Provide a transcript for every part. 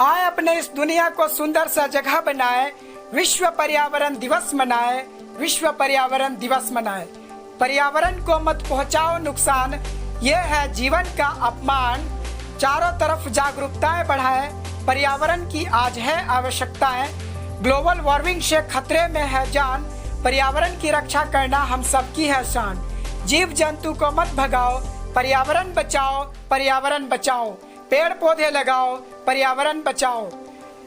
आए अपने इस दुनिया को सुंदर सा जगह बनाए, विश्व पर्यावरण दिवस मनाए, विश्व पर्यावरण दिवस मनाए। पर्यावरण को मत पहुंचाओ नुकसान, ये है जीवन का अपमान। चारों तरफ जागरूकताएं बढ़ाए, पर्यावरण की आज है आवश्यकताएं। ग्लोबल वार्मिंग से खतरे में है जान, पर्यावरण की रक्षा करना हम सबकी है शान। जीव जंतु को मत भगाओ, पर्यावरण बचाओ, पर्यावरण बचाओ। पेड़ पौधे लगाओ, पर्यावरण बचाओ।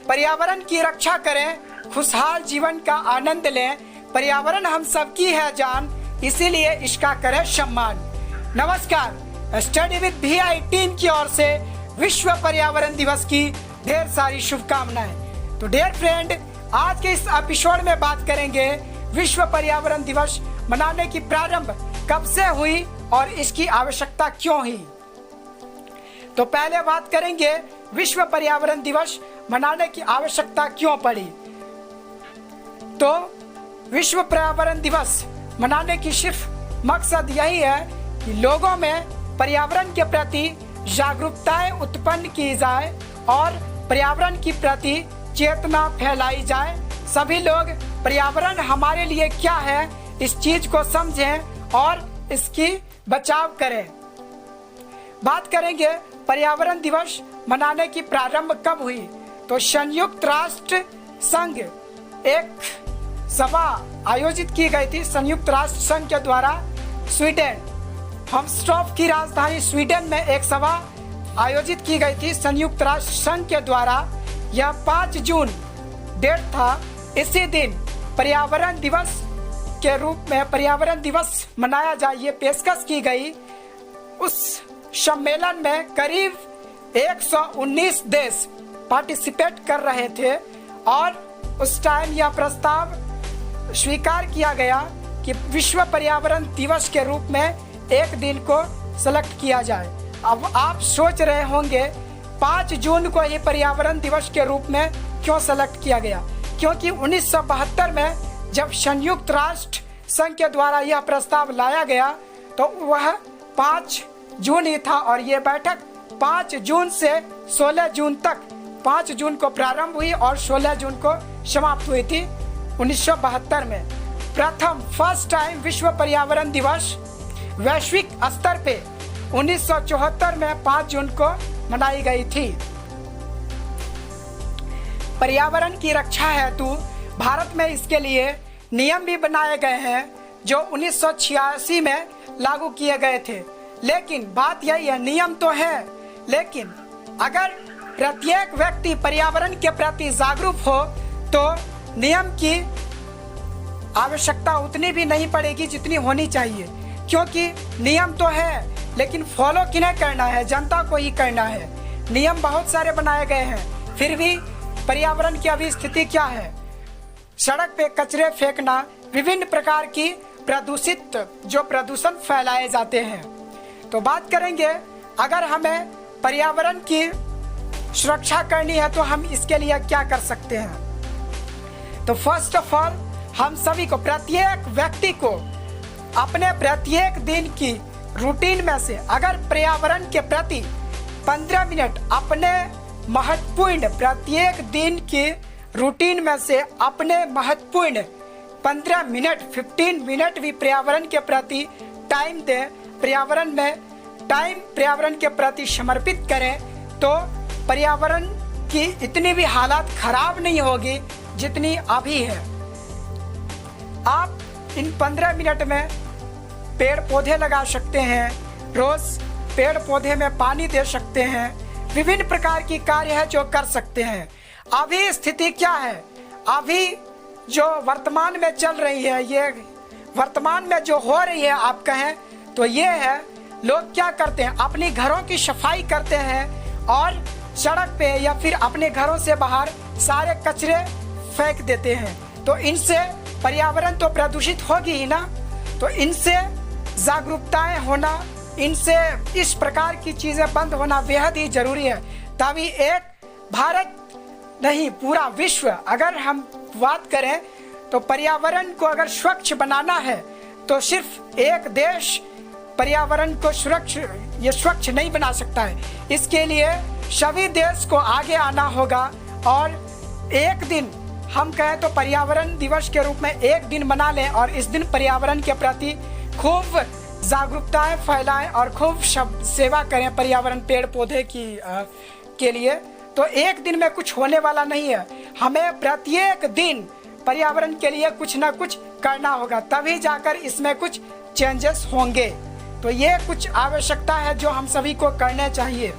पर्यावरण की रक्षा करें, खुशहाल जीवन का आनंद लें। पर्यावरण हम सबकी है जान, इसीलिए इसका करें सम्मान। नमस्कार, स्टडी विद VI टीम की ओर से विश्व पर्यावरण दिवस की ढेर सारी शुभकामनाएं। तो डियर फ्रेंड, आज के इस एपिसोड में बात करेंगे विश्व पर्यावरण दिवस मनाने की प्रारंभ कब से हुई और इसकी आवश्यकता क्यों हुई। तो पहले बात करेंगे विश्व पर्यावरण दिवस मनाने की आवश्यकता क्यों पड़ी। तो विश्व पर्यावरण दिवस मनाने की सिर्फ मकसद यही है कि लोगों में पर्यावरण के प्रति जागरूकताएं उत्पन्न की जाए और पर्यावरण के प्रति चेतना फैलाई जाए। सभी लोग पर्यावरण हमारे लिए क्या है इस चीज को समझें और इसकी बचाव करें। बात करेंगे पर्यावरण दिवस मनाने की प्रारंभ कब हुई। तो संयुक्त राष्ट्र संघ एक सभा आयोजित की गई थी। संयुक्त राष्ट्र संघ के द्वारा स्वीडन हमस्टॉफ की राजधानी स्वीडन में एक सभा आयोजित की गई थी संयुक्त राष्ट्र संघ के द्वारा। यह 5 जून डेट था। इसी दिन पर्यावरण दिवस के रूप में पर्यावरण दिवस मनाया जाए, ये पेशकश की गई। उस सम्मेलन में करीब 119 देश पार्टिसिपेट कर रहे थे और उस टाइम यह प्रस्ताव स्वीकार किया गया कि विश्व पर्यावरण दिवस के रूप में एक दिन को सेलेक्ट किया जाए। अब आप सोच रहे होंगे 5 जून को ही पर्यावरण दिवस के रूप में क्यों सेलेक्ट किया गया, क्योंकि 1972 में जब संयुक्त राष्ट्र संघ के द्वारा यह प्रस्ताव लाया गया तो वह 5 जून ही था और ये बैठक 5 जून से 16 जून तक 5 जून को प्रारंभ हुई और 16 जून को समाप्त हुई थी 1972 में। फर्स्ट टाइम विश्व पर्यावरण दिवस वैश्विक स्तर पे 1974 में 5 जून को मनाई गई थी। पर्यावरण की रक्षा हेतु भारत में इसके लिए नियम भी बनाए गए हैं जो 1986 में लागू किए गए थे। लेकिन बात यही है, नियम तो है, लेकिन अगर प्रत्येक व्यक्ति पर्यावरण के प्रति जागरूक हो तो नियम की आवश्यकता उतनी भी नहीं पड़ेगी जितनी होनी चाहिए। क्योंकि नियम तो है लेकिन फॉलो किन्हें करना है, जनता को ही करना है। नियम बहुत सारे बनाए गए हैं, फिर भी पर्यावरण की अभी स्थिति क्या है। सड़क पे कचरे फेंकना, विभिन्न प्रकार की प्रदूषण फैलाए जाते हैं। तो बात करेंगे अगर हमें पर्यावरण की सुरक्षा करनी है तो हम इसके लिए क्या कर सकते हैं। तो फर्स्ट ऑफ ऑल हम सभी को, प्रत्येक व्यक्ति को अपने प्रत्येक दिन की रूटीन में से अगर पर्यावरण के प्रति 15 मिनट अपने महत्वपूर्ण, प्रत्येक दिन की रूटीन में से अपने महत्वपूर्ण 15 मिनट 15 मिनट भी पर्यावरण के प्रति टाइम दें, पर्यावरण के प्रति समर्पित करें तो पर्यावरण की इतनी भी हालत खराब नहीं होगी जितनी अभी है। आप इन 15 मिनट में पेड़ पौधे लगा सकते हैं, रोज पेड़ पौधे में पानी दे सकते हैं, विभिन्न प्रकार की कार्य है जो कर सकते हैं। अभी स्थिति क्या है, अभी जो वर्तमान में चल रही है, ये वर्तमान में जो हो रही है आप कहें तो ये है, लोग क्या करते हैं, अपने घरों की सफाई करते हैं और सड़क पे या फिर अपने घरों से बाहर सारे कचरे फेंक देते हैं। तो इनसे पर्यावरण तो प्रदूषित होगी ही ना। तो इनसे जागरूकताएं होना, इनसे इस प्रकार की चीजें बंद होना बेहद ही जरूरी है। तभी एक भारत नहीं पूरा विश्व, अगर हम बात करें तो पर्यावरण को अगर स्वच्छ बनाना है तो सिर्फ एक देश पर्यावरण को स्वच्छ नहीं बना सकता है। इसके लिए सभी देश को आगे आना होगा और एक दिन हम कहें तो पर्यावरण दिवस के रूप में एक दिन मना लें और इस दिन पर्यावरण के प्रति खूब जागरूकताएं फैलाएं और खूब सेवा करें पर्यावरण पेड़ पौधे के लिए। तो एक दिन में कुछ होने वाला नहीं है, हमें प्रत्येक दिन पर्यावरण के लिए कुछ ना कुछ करना होगा, तभी जाकर इसमें कुछ चेंजेस होंगे। तो ये कुछ आवश्यकता है जो हम सभी को करने चाहिए।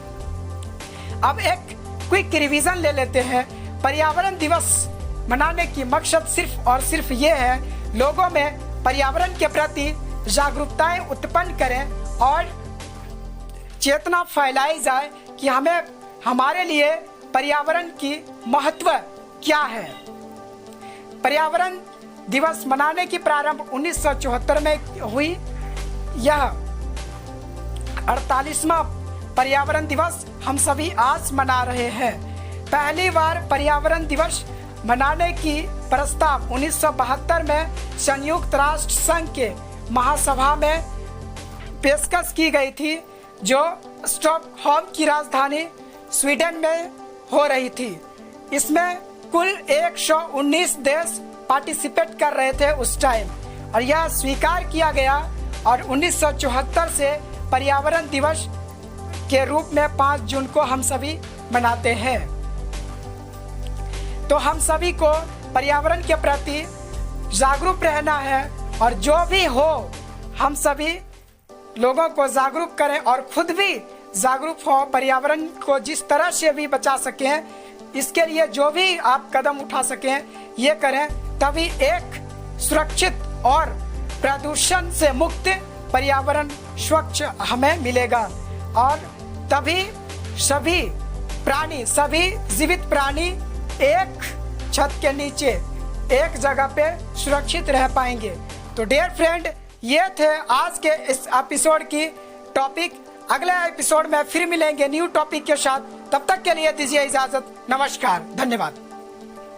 अब एक क्विक रिवीजन ले लेते हैं। पर्यावरण दिवस मनाने की मकसद सिर्फ और सिर्फ ये है, लोगों में पर्यावरण के प्रति जागरूकताएं उत्पन्न करें और चेतना फैलाई जाए कि हमें हमारे लिए पर्यावरण की महत्व क्या है। पर्यावरण दिवस मनाने की प्रारंभ 1974 में हुई। यह 48वां पर्यावरण दिवस हम सभी आज मना रहे हैं। पहली बार पर्यावरण दिवस मनाने की प्रस्ताव 1972 में संयुक्त राष्ट्र संघ के महासभा में पेशकश की गई थी, जो स्टॉकहोम की राजधानी स्वीडन में हो रही थी। इसमें कुल 119 देश पार्टिसिपेट कर रहे थे उस टाइम और यह स्वीकार किया गया और 1974 से पर्यावरण दिवस के रूप में 5 जून को हम सभी मनाते हैं। तो हम सभी को पर्यावरण के प्रति जागरूक रहना है और जो भी हो हम सभी लोगों को जागरूक करें और खुद भी जागरूक हो, पर्यावरण को जिस तरह से भी बचा सकें, इसके लिए जो भी आप कदम उठा सकें ये करें, तभी एक सुरक्षित और प्रदूषण से मुक्त पर्यावरण स्वच्छ हमें मिलेगा और तभी सभी प्राणी, सभी जीवित प्राणी एक छत के नीचे एक जगह पे सुरक्षित रह पाएंगे। तो डियर फ्रेंड, ये थे आज के इस एपिसोड की टॉपिक। अगले एपिसोड में फिर मिलेंगे न्यू टॉपिक के साथ। तब तक के लिए दीजिए इजाजत। नमस्कार, धन्यवाद।